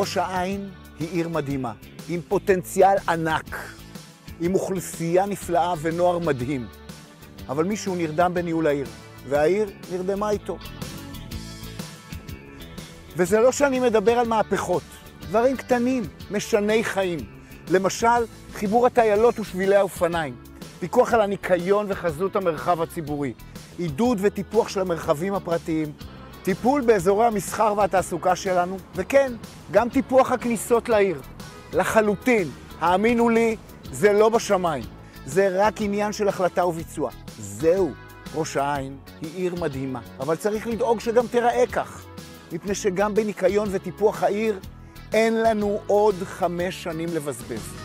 ראש העין היא עיר מדהימה, עם פוטנציאל ענק, עם אוכלוסייה נפלאה ונוער מדהים. אבל מישהו נרדם בניהול העיר, והעיר נרדמה איתו. וזה לא שאני מדבר על מהפכות, דברים קטנים, משני חיים. למשל, חיבור הטיילות ושבילי האופניים, פיקוח על הניקיון וחזות המרחב הציבורי, עידוד וטיפוח של המרחבים הפרטיים, טיפול באזורי המסחר והתעסוקה שלנו, וכן, גם טיפוח הכניסות לעיר. לחלוטין, האמינו לי, זה לא בשמיים. זה רק עניין של החלטה וביצוע. זהו, ראש העין היא עיר מדהימה, אבל צריך לדאוג שגם תיראה כך. מפני שגם בניקיון וטיפוח העיר אין לנו עוד 5 שנים לבזבז.